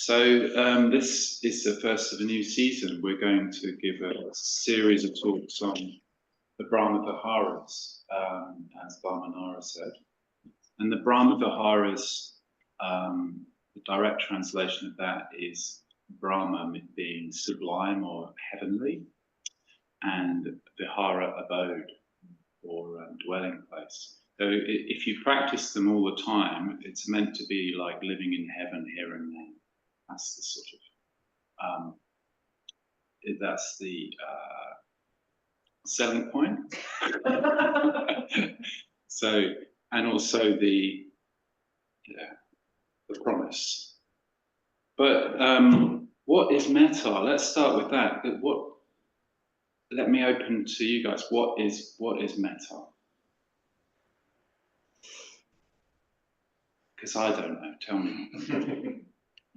This is the first of a new season. We're going to give a series of talks on the Brahma Viharas, as Bramha said. And the Brahma Viharas, the direct translation of that is Brahma being sublime or heavenly, and Vihara abode or dwelling place. So if you practice them all the time, it's meant to be like living in heaven here and now. That's the sort of that's the selling point. So, and also the promise. But what is metta? Let's start with that. Let me open to you guys. What is metta? Because I don't know. Tell me.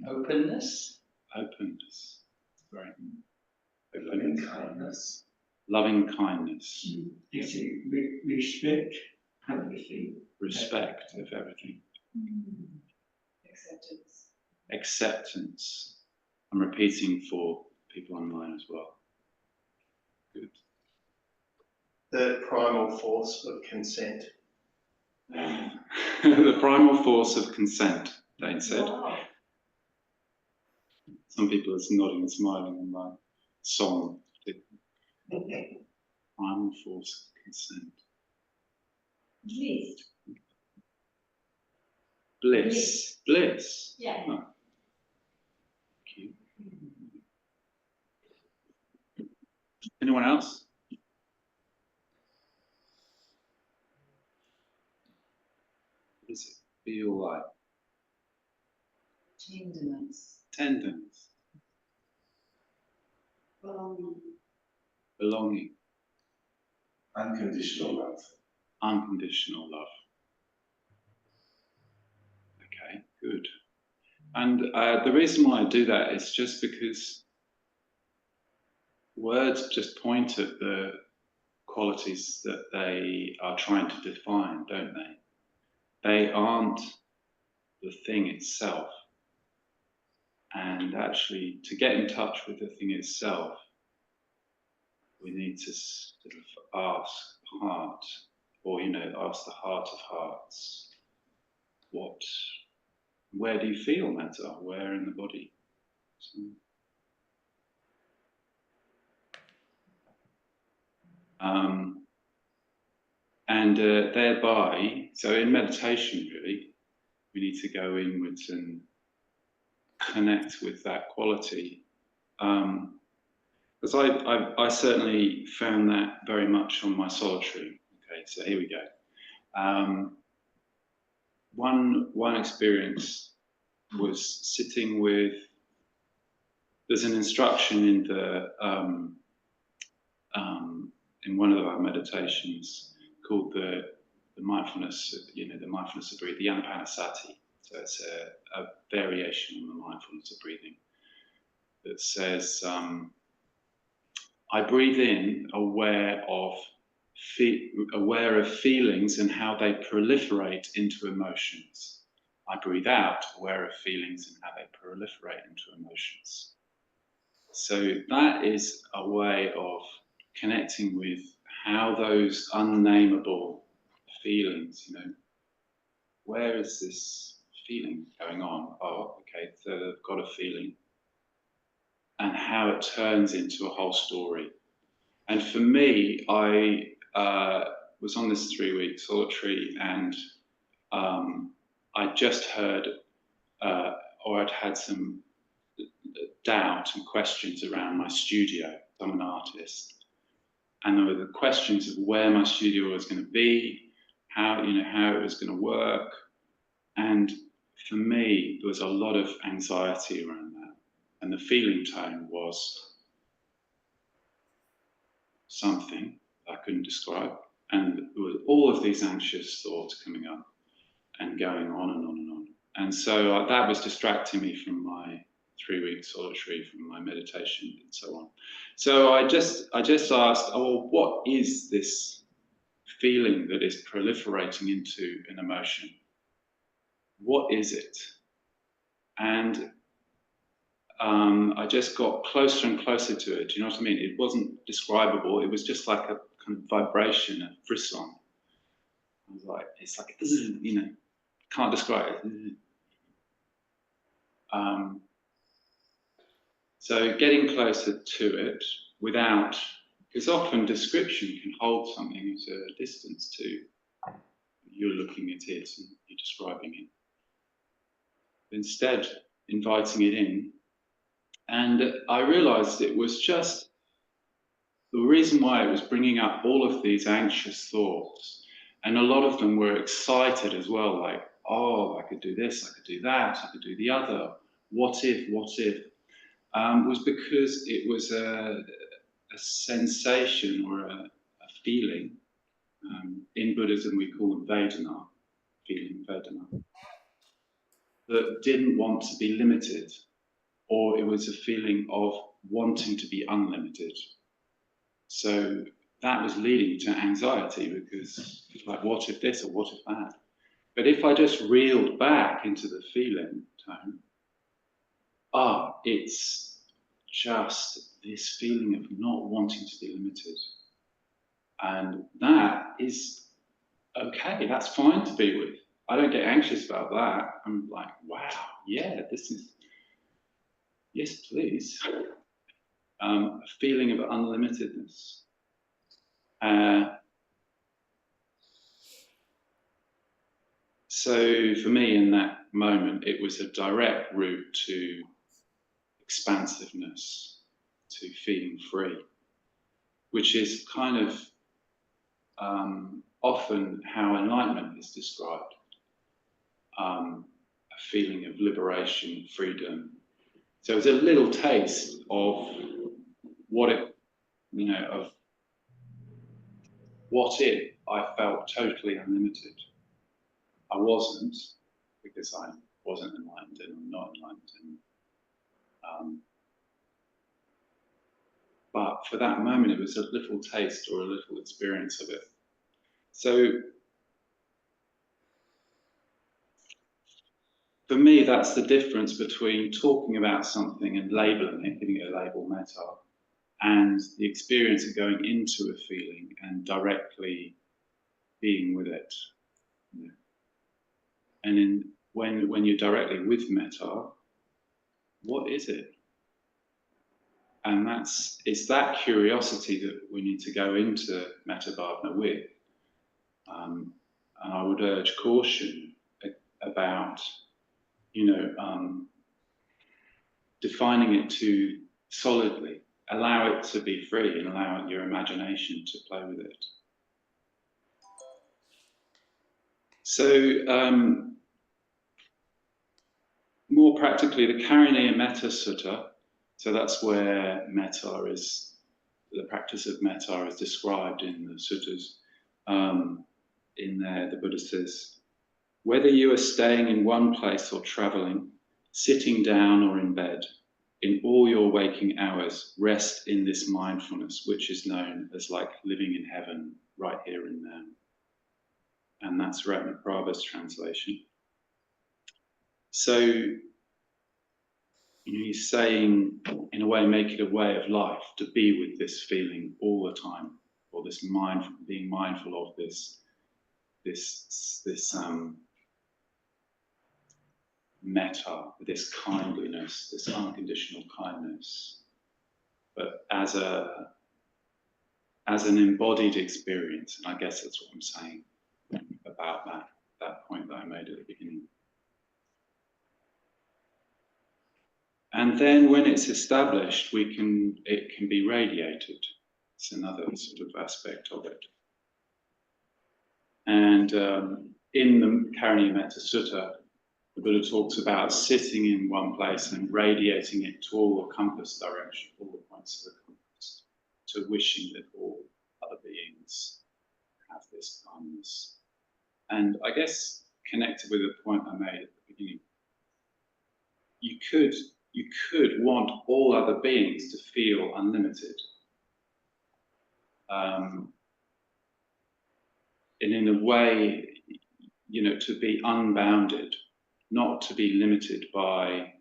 Openness. Openness. Right. Loving kindness. Loving kindness. Respect everything. Respect of everything. Acceptance. Acceptance. I'm repeating for people online as well. Good. The primal force of consent. The primal force of consent, Dane said. Wow. Some people are nodding and smiling on my song. Primal force of consent. Bliss. Bliss. Bliss. Yeah. Oh. Thank you. Anyone else? What does it feel like? Tenderness. Tenderness. Belonging. Belonging. Unconditional love. Unconditional love. Okay, good. And the reason why I do that is just because words just point at the qualities that they are trying to define, don't they? They aren't the thing itself. And actually, to get in touch with the thing itself, we need to sort of ask the heart, or ask the heart of hearts, where do you feel metta? Where in the body? And thereby, so in meditation, really, we need to go inwards and connect with that quality. Because I certainly found that very much on my solitary. Okay, so here we go. One experience was sitting with. There's an instruction in the in one of our meditations called the mindfulness. The mindfulness of breathing, the anapanasati. So it's a variation on the mindfulness of breathing that says, I breathe in aware of feelings and how they proliferate into emotions. I breathe out aware of feelings and how they proliferate into emotions. So that is a way of connecting with how those unnameable feelings, where is this feeling going on? Oh, okay, so I've got a feeling. And how it turns into a whole story. And for me, I was on this 3-week solitary, and I just heard, or I'd had some doubt and questions around my studio. I'm an artist. And there were the questions of where my studio was going to be, how it was going to work. And for me, there was a lot of anxiety around that. And the feeling tone was something I couldn't describe. And there were all of these anxious thoughts coming up and going on and on and on. And so that was distracting me from my 3-week solitary, from my meditation and so on. So I just asked, oh, well, what is this feeling that is proliferating into an emotion? What is it? And I just got closer and closer to it. Do you know what I mean? It wasn't describable. It was just like a kind of vibration, a frisson. I was like, it's like, you know, can't describe it. So getting closer to it without, because often description can hold something at a distance too. You're looking at it and you're describing it. Instead, inviting it in. And I realized it was just the reason why it was bringing up all of these anxious thoughts. And a lot of them were excited as well, like, oh, I could do this, I could do that, I could do the other. What if, was because it was a sensation or a feeling. In Buddhism, we call them Vedana, feeling Vedana, that didn't want to be limited, or it was a feeling of wanting to be unlimited. So that was leading to anxiety because, like, what if this or what if that? But if I just reeled back into the feeling tone, it's just this feeling of not wanting to be limited. And that is okay, that's fine to be with. I don't get anxious about that. I'm like, wow, yeah, this is, yes, please. A feeling of unlimitedness. So for me in that moment, it was a direct route to expansiveness, to feeling free, which is kind of often how enlightenment is described. A feeling of liberation, freedom. So it's a little taste of what it, you know, of what if I felt totally unlimited. I wasn't, because I wasn't enlightened and I'm not enlightened. But for that moment, it was a little taste or a little experience of it. So for me, that's the difference between talking about something and labeling it, giving it a label, metta, and the experience of going into a feeling and directly being with it. You know? And when you're directly with metta, what is it? And it's that curiosity that we need to go into metta bhavana with. And I would urge caution about, you know, defining it too solidly. Allow it to be free and allow your imagination to play with it. So, more practically, the Karaniya Metta Sutta, so that's where metta is, the practice of metta is described in the suttas. In there, the Buddha says, whether you are staying in one place or traveling, sitting down or in bed, in all your waking hours, rest in this mindfulness, which is known as like living in heaven, right here and now. And that's Ratnaprabha's translation. So, you know, he's saying, in a way, make it a way of life to be with this feeling all the time, or this being mindful of this metta, this kindliness, this unconditional kindness, but as an embodied experience. And I guess that's what I'm saying about that point that I made at the beginning. And then when it's established, it can be radiated. It's another sort of aspect of it. And in the Karaniya Metta Sutta, the Buddha talks about sitting in one place and radiating it to all the compass direction, all the points of the compass, to wishing that all other beings have this kindness. And I guess connected with the point I made at the beginning, you could want all other beings to feel unlimited. And in a way, you know, to be unbounded, not to be limited by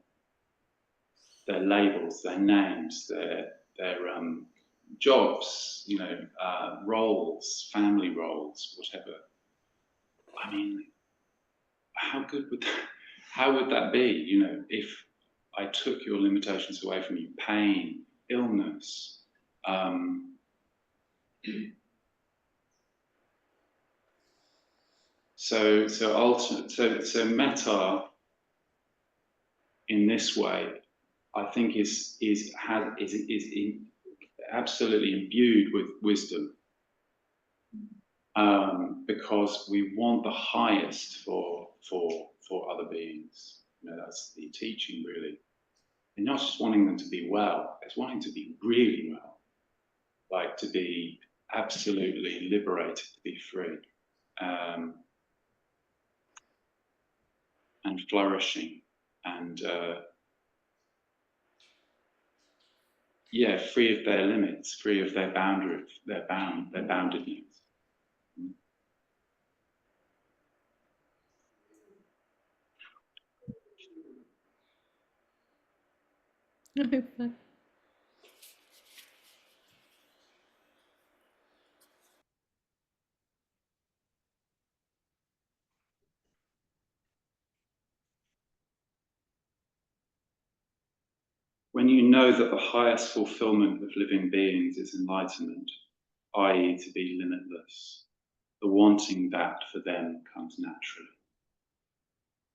their labels, their names, their jobs, roles, family roles, whatever. I mean, how would that be? If I took your limitations away from you, pain, illness, so metta in this way, I think is absolutely imbued with wisdom, because we want the highest for other beings. That's the teaching, really. And not just wanting them to be well, it's wanting to be really well, like to be absolutely liberated, to be free, and flourishing, and free of their limits, free of their boundedness. When you know that the highest fulfillment of living beings is enlightenment, i.e. to be limitless, the wanting that for them comes naturally.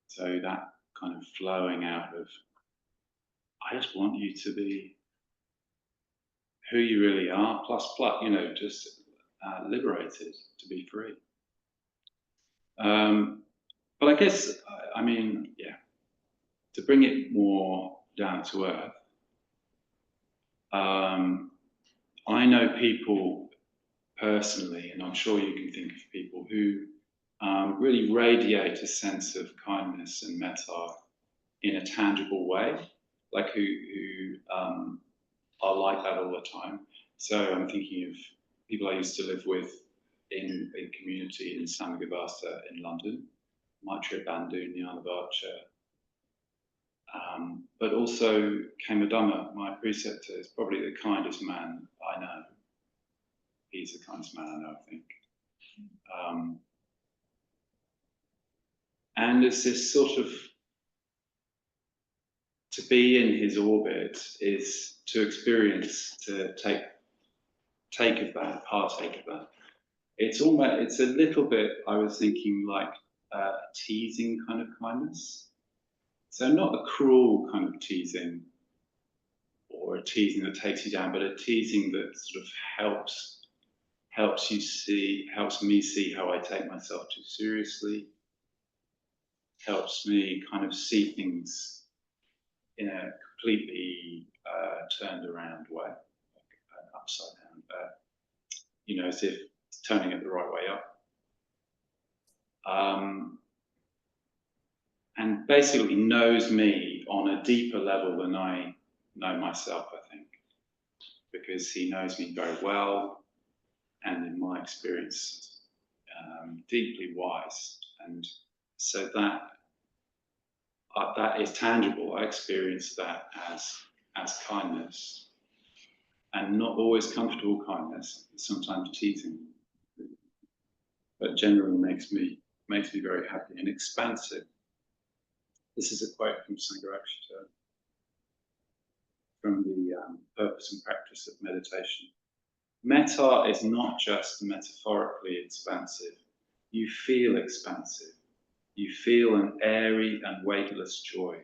So that kind of flowing out of, I just want you to be who you really are, plus, just liberated, to be free. But I guess, to bring it more down to earth, I know people personally, and I'm sure you can think of people who really radiate a sense of kindness and metta in a tangible way, like who are like that all the time. So I'm thinking of people I used to live with in a community in Samagabasa in London, Maitreya Bandhu, Jnana Vacha, but also Kamadhamma, my preceptor, is probably the kindest man I know. He's the kindest man I know, I think. And it's this sort of, to be in his orbit is to experience, to take of that, partake of that. It's a little bit, I was thinking, like a teasing kind of kindness. So not the cruel kind of teasing, or a teasing that takes you down, but a teasing that sort of helps me see how I take myself too seriously, helps me kind of see things in a completely turned around way, like an upside down, as if it's turning it the right way up. And basically knows me on a deeper level than I know myself, I think, because he knows me very well, and in my experience, deeply wise. And so that is tangible. I experience that as kindness, and not always comfortable kindness, sometimes teasing, but generally makes me very happy and expansive. This is a quote from Sangharakshita from the Purpose and Practice of Meditation. Metta is not just metaphorically expansive. You feel expansive. You feel an airy and weightless joy.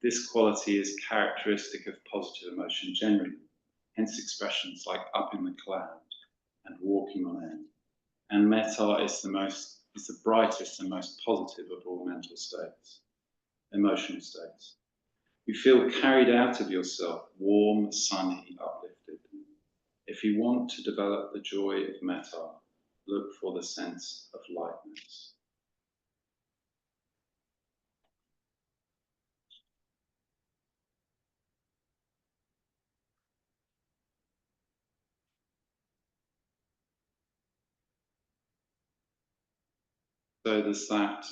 This quality is characteristic of positive emotion generally, hence expressions like up in the cloud and walking on air. And metta is the brightest and most positive of all mental states, emotional states. You feel carried out of yourself, warm, sunny, uplifted. If you want to develop the joy of metta, look for the sense of lightness. So there's that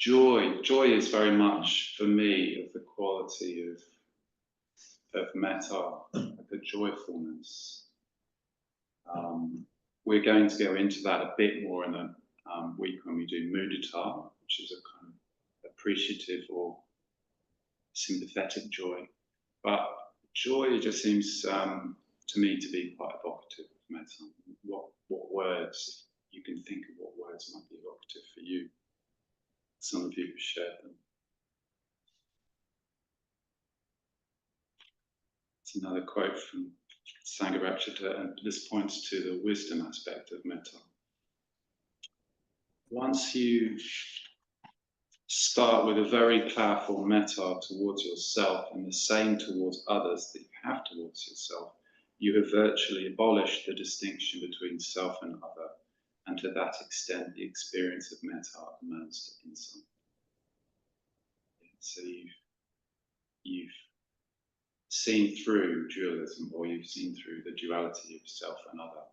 Joy is very much, for me, of the quality of metta, like a joyfulness. We're going to go into that a bit more in the week when we do mudita, which is a kind of appreciative or sympathetic joy. But joy just seems to me to be quite evocative of metta. What words, you can think of what words might be evocative for you. Some of you have shared them. It's another quote from Sangharakshita, and this points to the wisdom aspect of metta. Once you start with a very powerful metta towards yourself and the same towards others that you have towards yourself, you have virtually abolished the distinction between self and other, and to that extent the experience of metta amounts to insight. So you've seen through dualism, or you've seen through the duality of self and other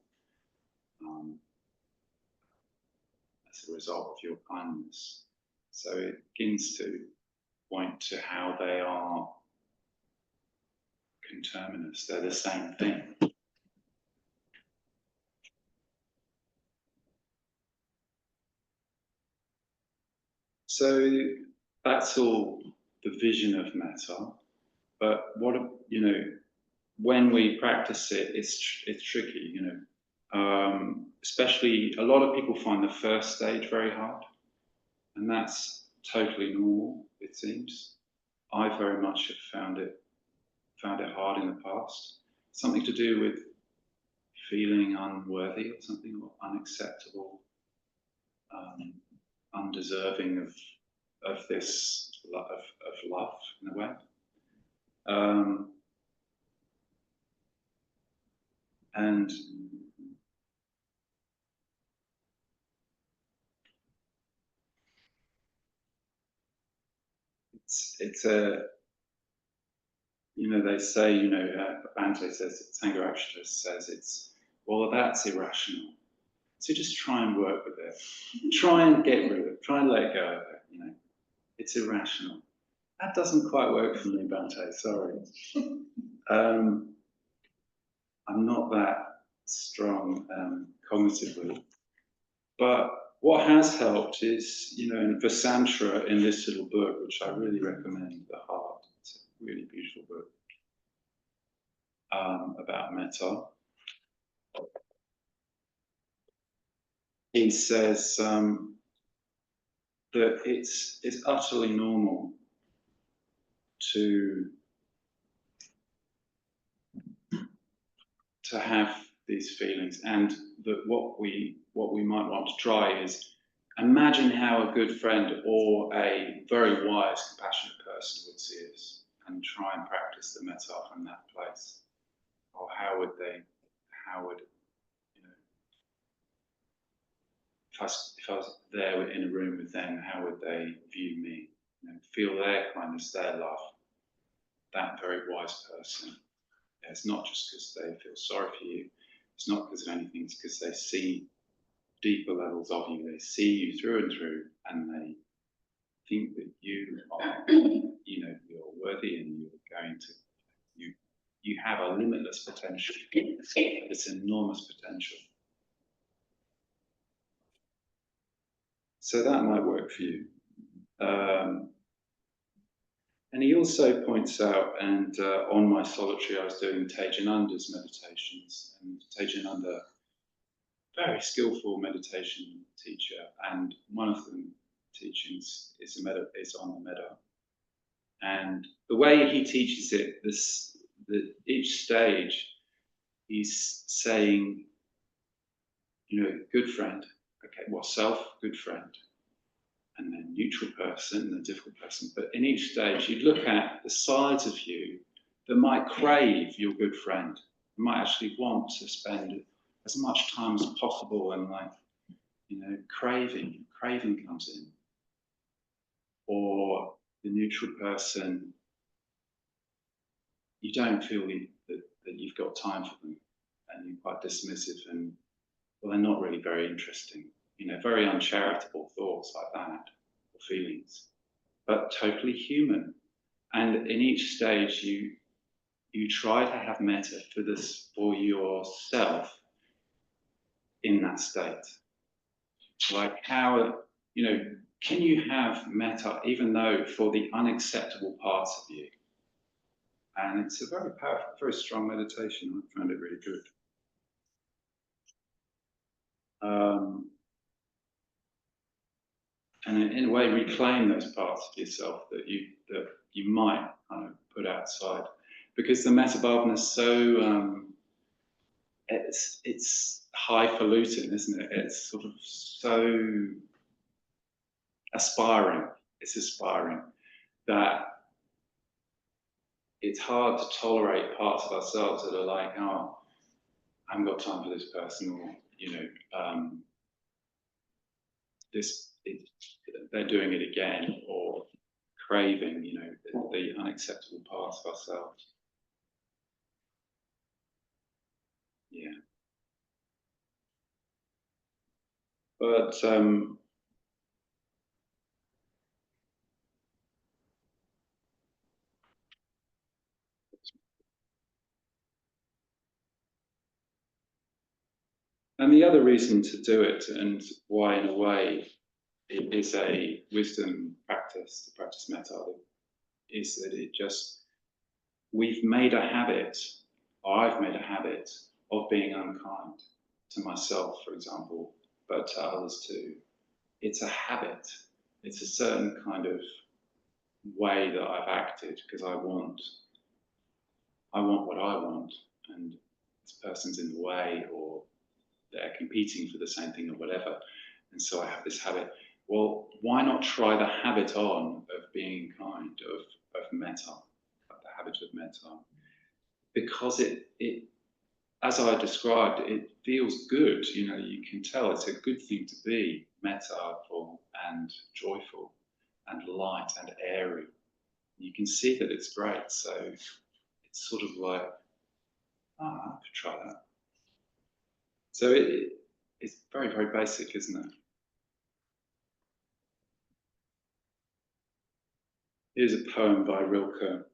as a result of your kindness. So it begins to point to how they are conterminous, they're the same thing. So that's all the vision of metta, but when we practice it, it's tricky, especially a lot of people find the first stage very hard, and that's totally normal, it seems. I very much have found it hard in the past. Something to do with feeling unworthy or something, or unacceptable, undeserving of this of love in a way. And it's a, they say, Bhante says, Sangharakshita says that's irrational. So just try and work with it. Try and get rid of it. Try and let go of it, It's irrational. That doesn't quite work for me, Bhante, sorry. I'm not that strong cognitively. But what has helped is, in Vasantra, in this little book, which I really recommend, The Heart, it's a really beautiful book about metta. He says that it's utterly normal to have these feelings, and that what we might want to try is imagine how a good friend or a very wise, compassionate person would see us, and try and practice the metta from that place. Or how would if I was there in a room with them, how would they view me? Feel their kindness, their love. That very wise person. It's not just because they feel sorry for you. It's not because of anything. It's because they see deeper levels of you. They see you through and through, and they think that you are, you're worthy, and you're going to, you have a limitless potential. It's enormous potential. So that might work for you. And he also points out, and on my solitary, I was doing Tejananda's meditations, and Tejananda, very skillful meditation teacher, and one of the teachings is on the metta. And the way he teaches it, each stage, he's saying, good friend, okay, well, self, good friend, and then neutral person, and a difficult person. But in each stage, you look at the sides of you that might crave your good friend, that might actually want to spend as much time as possible, and craving comes in. Or the neutral person, you don't feel that you've got time for them, and you're quite dismissive, and well, they're not really very interesting. Very uncharitable thoughts like that, or feelings, but totally human. And in each stage, you try to have metta for yourself in that state. Like how, can you have metta even though for the unacceptable parts of you? And it's a very powerful, very strong meditation. I found it really good. And in a way, reclaim those parts of yourself that you might kind of put outside, because the metta bhavana is so it's highfalutin, isn't it? It's sort of so aspiring. It's aspiring that it's hard to tolerate parts of ourselves that are like, oh, I haven't got time for this person, or they're doing it again, or craving, the unacceptable parts of ourselves. Yeah. But and the other reason to do it, and why in a way it is a wisdom practice, to practice metta, is that we've made a habit, or I've made a habit of being unkind to myself, for example, but to others too. It's a habit. It's a certain kind of way that I've acted because I want what I want, and this person's in the way, or they're competing for the same thing, or whatever. And so I have this habit. Well, why not try the habit on of being kind, of metta, the habit of metta? Because it as I described, it feels good. You can tell it's a good thing to be metta-ful and joyful and light and airy. You can see that it's great. So it's sort of like, I could try that. So it's very, very basic, isn't it? Here's a poem by Rilke.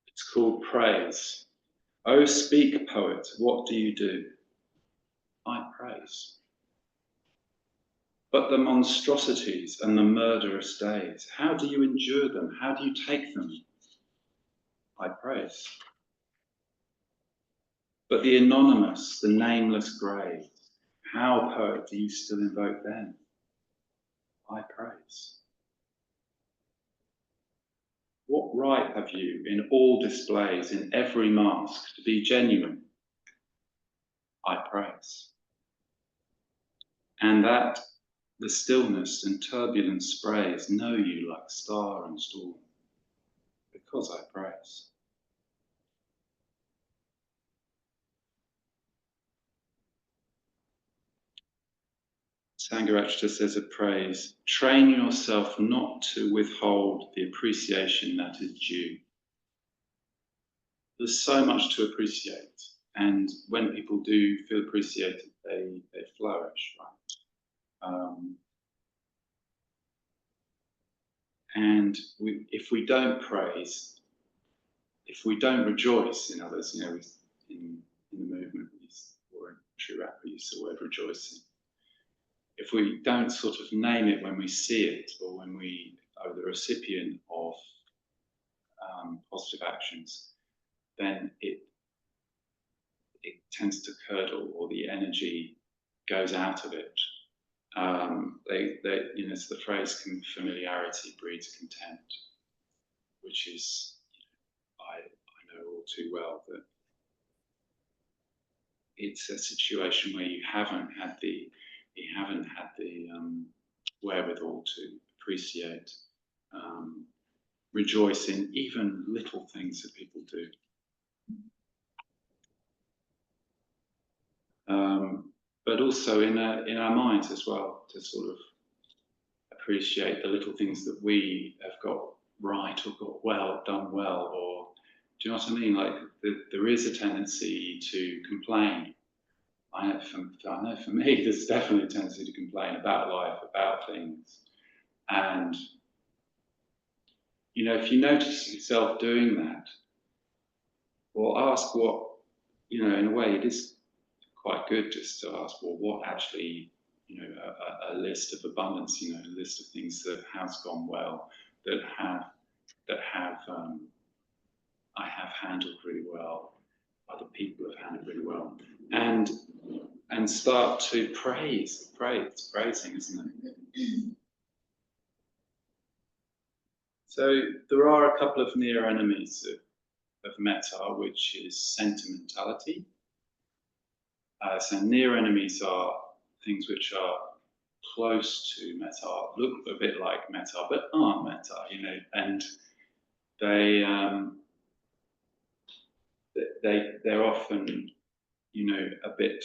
It's called Praise. Oh, speak, poet, what do you do? I praise. But the monstrosities and the murderous days, how do you endure them? How do you take them? I praise. But the anonymous, the nameless graves, how, poet, do you still invoke them? I praise. What right have you in all displays, in every mask, to be genuine? I praise. And that the stillness and turbulent sprays know you like star and storm, because I praise. Sangharakshita says of praise, train yourself not to withhold the appreciation that is due. There's so much to appreciate, and when people do feel appreciated, they flourish, right? And if we don't praise, if we don't rejoice in others, in the movement, or in Sri Rapa, we use the word rejoicing. If we don't sort of name it when we see it, or when we are the recipient of positive actions, then it tends to curdle, or the energy goes out of it. It's the phrase familiarity breeds contempt, which is, I know all too well that it's a situation where you haven't had the wherewithal to appreciate, rejoice in even little things that people do. But also in our minds as well, to sort of appreciate the little things that we have got right, or done well, or do you know what I mean? Like there is a tendency to complain I know for me, there's definitely a tendency to complain about life, about things. And, you know, if you notice yourself doing that, well, ask what, you know, in a way, it is quite good just to ask, well, what actually, you know, a list of abundance, you know, a list of things that has gone well, that have I have handled really well, other people have handled really well, and start to praise. It's praising, isn't it? So there are a couple of near enemies of metta, which is sentimentality. So near enemies are things which are close to metta, look a bit like metta, but aren't metta, you know, and they're often, you know, a bit.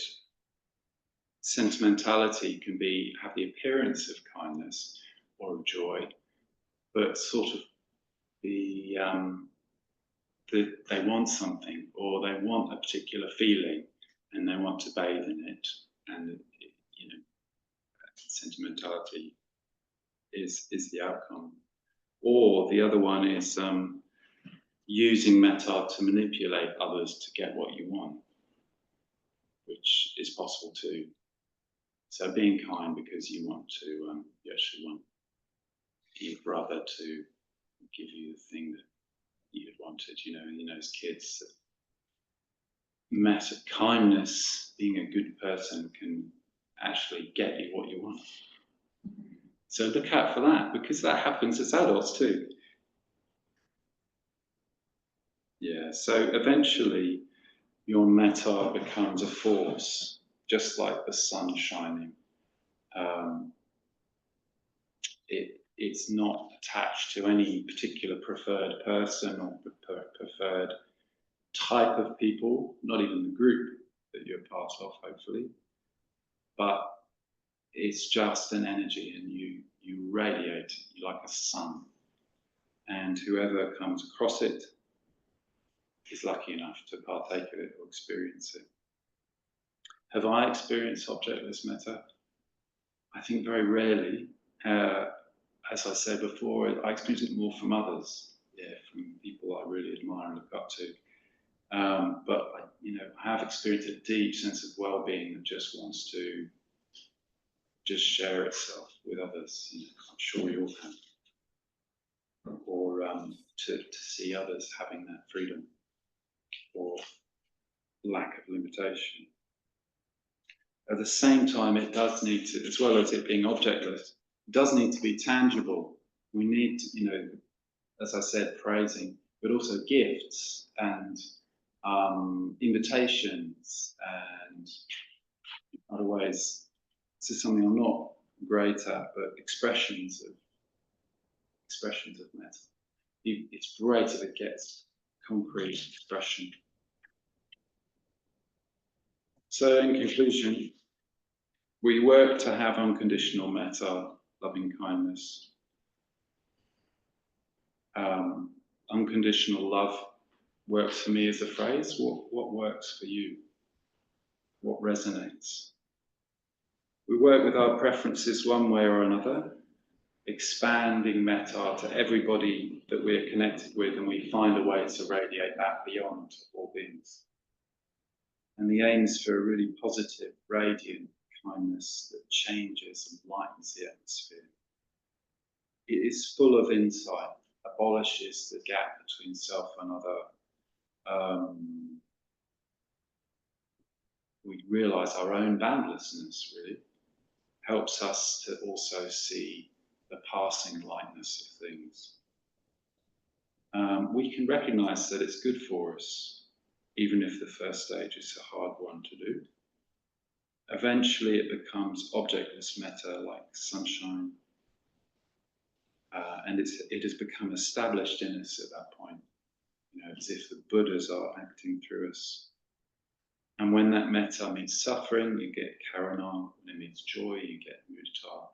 Sentimentality can have the appearance of kindness or of joy, but sort of they want something, or they want a particular feeling, and they want to bathe in it, and you know, sentimentality is the outcome. Or the other one is using metta to manipulate others to get what you want, which is possible too. So being kind because you want to, you actually want your brother to give you the thing that you had wanted, you know, as kids. Kindness, being a good person, can actually get you what you want. So look out for that, because that happens as adults too. Yeah, so eventually your metta becomes a force, just like the sun shining. It's not attached to any particular preferred person or preferred type of people, not even the group that you're part of, hopefully, but it's just an energy, and you radiate like a sun, and whoever comes across it is lucky enough to partake of it or experience it. Have I experienced objectless metta? I think very rarely. As I said before, I experience it more from others, from people I really admire and look up to. But I have experienced a deep sense of well-being that just wants to just share itself with others. I'm sure you all can. Or to see others having that freedom or lack of limitation. At the same time, it does need to, as well as it being objectless, it does need to be tangible. We need to, as I said, praising, but also gifts and invitations and other ways. This is something I'm not great at, but expressions of metta. It's great if it gets concrete expression. So in conclusion, we work to have unconditional metta, loving kindness. Unconditional love works for me as a phrase. What works for you? What resonates? We work with our preferences one way or another, expanding metta to everybody that we're connected with, and we find a way to radiate that beyond all beings. And the aim is for a really positive, radiant kindness that changes and lightens the atmosphere. It is full of insight, abolishes the gap between self and other. We realize our own boundlessness, really. Helps us to also see the passing lightness of things. We can recognize that it's good for us, even if the first stage is a hard one to do. Eventually it becomes objectless metta, like sunshine, and it has become established in us at that point, as if the Buddhas are acting through us. And when that metta meets suffering, you get karuna. When it meets joy, you get mudita.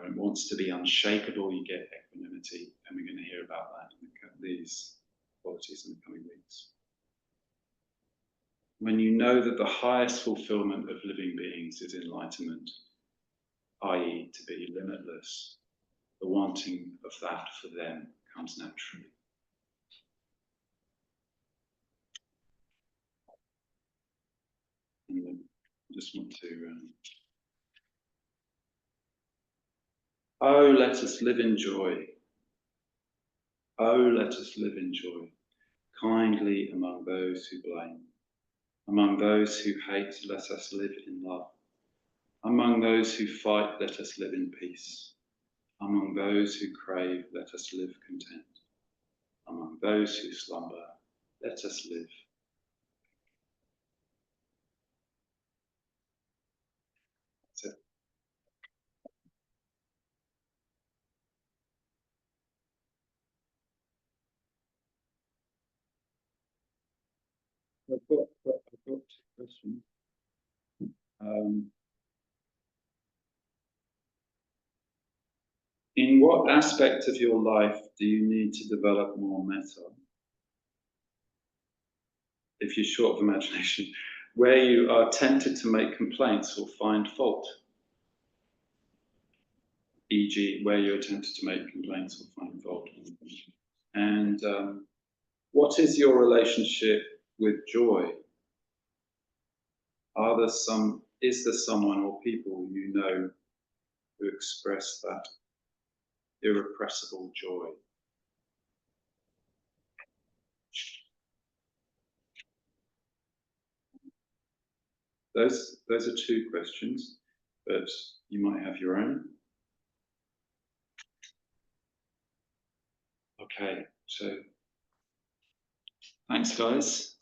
When it wants to be unshakable, you get equanimity. And we're going to hear about that in these qualities in the coming weeks. when you know that the highest fulfillment of living beings is enlightenment, i.e. to be limitless, the wanting of that for them comes naturally. And I just want to oh, let us live in joy. Oh, let us live in joy, kindly among those who blame. Among those who hate, let us live in love. Among those who fight, let us live in peace. Among those who crave, let us live content. Among those who slumber, let us live. That's it. I've got two questions. In what aspect of your life do you need to develop more metta? If you're short of imagination, where you are tempted to make complaints or find fault, e.g., where you're tempted to make complaints or find fault. And what is your relationship with joy? Is there someone or people you know who express that irrepressible joy? Those are two questions, but you might have your own. Okay, so thanks guys.